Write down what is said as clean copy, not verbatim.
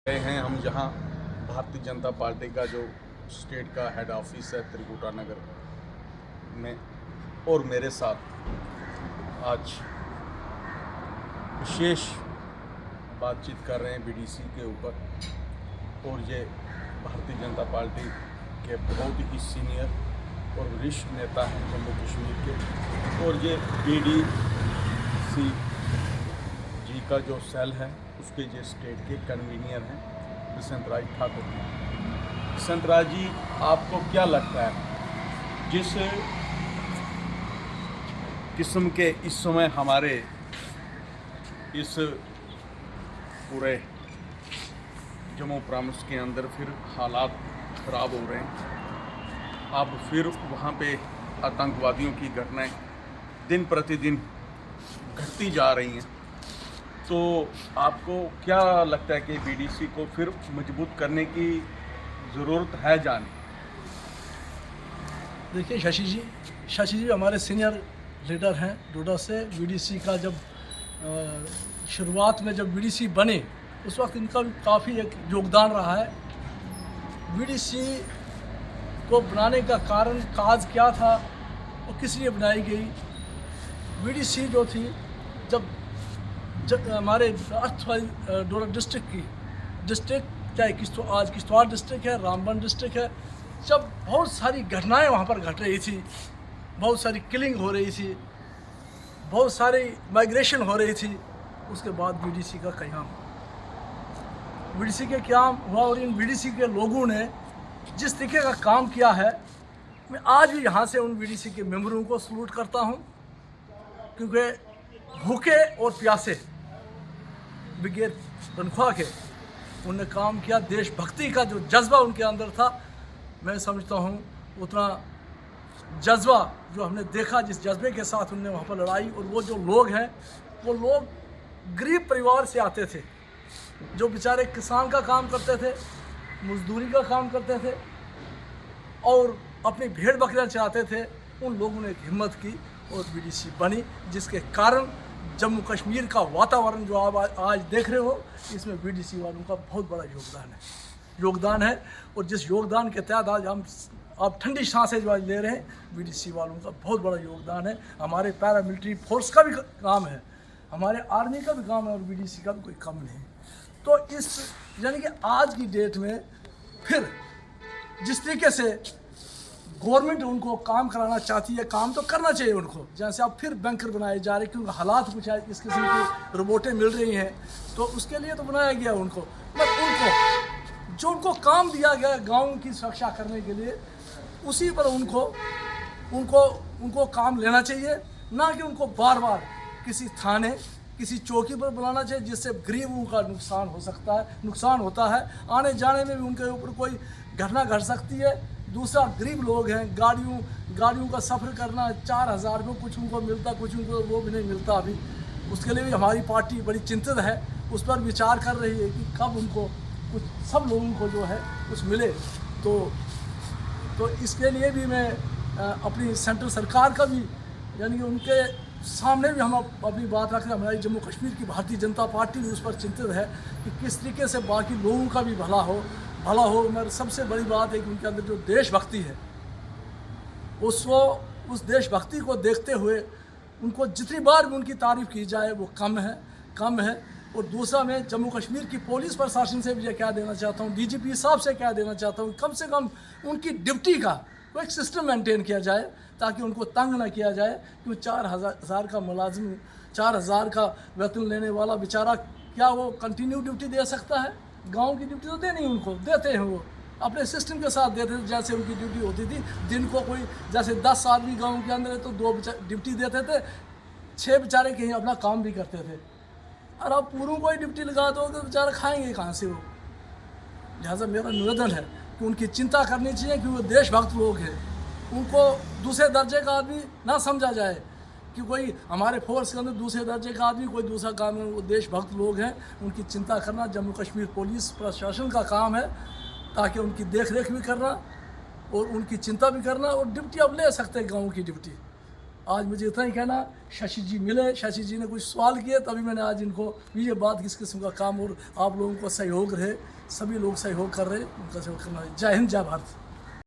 गए हैं हम जहां भारतीय जनता पार्टी का जो स्टेट का हेड ऑफिस है त्रिकुटा नगर में, और मेरे साथ आज विशेष बातचीत कर रहे हैं बीडीसी के ऊपर। और ये भारतीय जनता पार्टी के बहुत ही सीनियर और वरिष्ठ नेता हैं जम्मू कश्मीर के, और ये बीडीसी जी का जो सेल है उसके जो स्टेट के कन्वीनियर हैं बसंत राज ठाकुर। बसंत राज जी, आपको क्या लगता है जिस किस्म के इस समय हमारे इस पूरे जम्मू प्रांत के अंदर फिर हालात ख़राब हो रहे हैं, अब फिर वहाँ पे आतंकवादियों की घटनाएं दिन प्रतिदिन घटती जा रही हैं, तो आपको क्या लगता है कि बीडीसी को फिर मजबूत करने की ज़रूरत है जान? देखिए शशि जी हमारे सीनियर लीडर हैं डोडा से। बीडीसी का जब शुरुआत में जब बीडीसी बने उस वक्त इनका भी काफ़ी एक योगदान रहा है। बीडीसी को बनाने का कारण काज क्या था और किस लिए बनाई गई? बीडीसी जो थी जब हमारे डोडा डिस्ट्रिक्ट चाहे आज किश्तवाड़ डिस्ट्रिक्ट है, रामबन डिस्ट्रिक्ट है, जब बहुत सारी घटनाएं वहाँ पर घट रही थी, बहुत सारी किलिंग हो रही थी, बहुत सारी माइग्रेशन हो रही थी, उसके बाद बीडीसी का क़याम हुआ। और इन बीडीसी के लोगों ने जिस तरीके का काम किया है, मैं आज भी यहाँ से उन बीडीसी के मेंबरों को सलूट करता हूँ, क्योंकि भूखे और प्यासे बगैर तनख्वाह के उनने काम किया। देशभक्ति का जो जज्बा उनके अंदर था, मैं समझता हूँ उतना जज्बा जो हमने देखा, जिस जज्बे के साथ उनने वहाँ पर लड़ाई। और वो जो लोग हैं, वो लोग गरीब परिवार से आते थे, जो बेचारे किसान का काम करते थे, मजदूरी का काम करते थे और अपनी भेड़ बकरियाँ चराते थे। उन लोगों ने एक हिम्मत की और बीडीसी बनी, जिसके कारण जम्मू कश्मीर का वातावरण जो आप आज देख रहे हो, इसमें बीडीसी वालों का बहुत बड़ा योगदान है। और जिस योगदान के तहत आज हम आप ठंडी सांसें जो आज ले रहे हैं, बीडीसी वालों का बहुत बड़ा योगदान है। हमारे पैरामिलिट्री फोर्स का भी काम है, हमारे आर्मी का भी काम है, और बीडीसी का भी कोई कम नहीं। तो इस यानी कि आज की डेट में फिर जिस तरीके से गवर्नमेंट उनको काम कराना चाहती है, काम तो करना चाहिए उनको। जैसे अब फिर बैंकर बनाए जा रहे हैं, क्योंकि हालात कुछ इस किस्म की रोबोटें मिल रही हैं, तो उसके लिए तो बनाया गया उनको। पर उनको जो उनको काम दिया गया गाँव की सुरक्षा करने के लिए, उसी पर उनको काम लेना चाहिए, ना कि उनको बार बार किसी थाने किसी चौकी पर बुलाना चाहिए, जिससे गरीबों का नुकसान होता है। आने जाने में भी उनके ऊपर कोई घटना घट सकती है। दूसरा, गरीब लोग हैं, गाड़ियों का सफ़र करना 4,000 में कुछ उनको मिलता, कुछ उनको वो भी नहीं मिलता। अभी उसके लिए भी हमारी पार्टी बड़ी चिंतित है, उस पर विचार कर रही है कि कब उनको कुछ सब लोगों को जो है कुछ मिले। तो इसके लिए भी मैं अपनी सेंट्रल सरकार का भी यानी कि उनके सामने भी हम अपनी बात रख रहे हैं। हमारी जम्मू कश्मीर की भारतीय जनता पार्टी भी उस पर चिंतित है कि किस तरीके से बाकी लोगों का भी भला हो। मगर सबसे बड़ी बात है कि उनके अंदर जो देशभक्ति है, उस देशभक्ति को देखते हुए उनको जितनी बार भी उनकी तारीफ़ की जाए वो कम है। और दूसरा, मैं जम्मू कश्मीर की पुलिस प्रशासन से भी ये क्या देना चाहता हूँ, डीजीपी साहब से क्या देना चाहता हूँ, कम से कम उनकी ड्यूटी का वो एक सिस्टम मेंटेन किया जाए, ताकि उनको तंग ना किया जाए। क्योंकि 4,000 का मुलाजिम, 4,000 का वेतन लेने वाला बेचारा क्या वो कंटिन्यू ड्यूटी दे सकता है? गांव की ड्यूटी तो देनी उनको देते हैं, वो अपने सिस्टम के साथ देते थे। जैसे उनकी ड्यूटी होती थी, दिन को कोई जैसे 10 आदमी गांव के अंदर है तो 2 ड्यूटी देते थे, 6 बेचारे कहीं अपना काम भी करते थे। और अब पूरों को ही ड्यूटी लगा दो तो बेचारा खाएंगे कहाँ से वो? लिहाजा मेरा निवेदन है कि उनकी चिंता करनी चाहिए, क्योंकि वो देशभक्त लोग हैं। उनको दूसरे दर्जे का आदमी ना समझा जाए कि कोई हमारे फोर्स के अंदर दूसरे दर्जे का आदमी कोई दूसरा काम है। वो देशभक्त लोग हैं, उनकी चिंता करना जम्मू कश्मीर पुलिस प्रशासन का काम है, ताकि उनकी देख रेख भी करना और उनकी चिंता भी करना। और ड्यूटी अब ले सकते हैं, गाँव की ड्यूटी। आज मुझे इतना ही कहना, शशि जी मिले, शशि जी ने कुछ सवाल किए, तभी मैंने आज इनको ये बात किस किस्म का काम और आप लोगों को सहयोग रहे सभी लोग सहयोग कर रहे हैं, उनका सहयोग करना है। जय हिंद, जय भारत।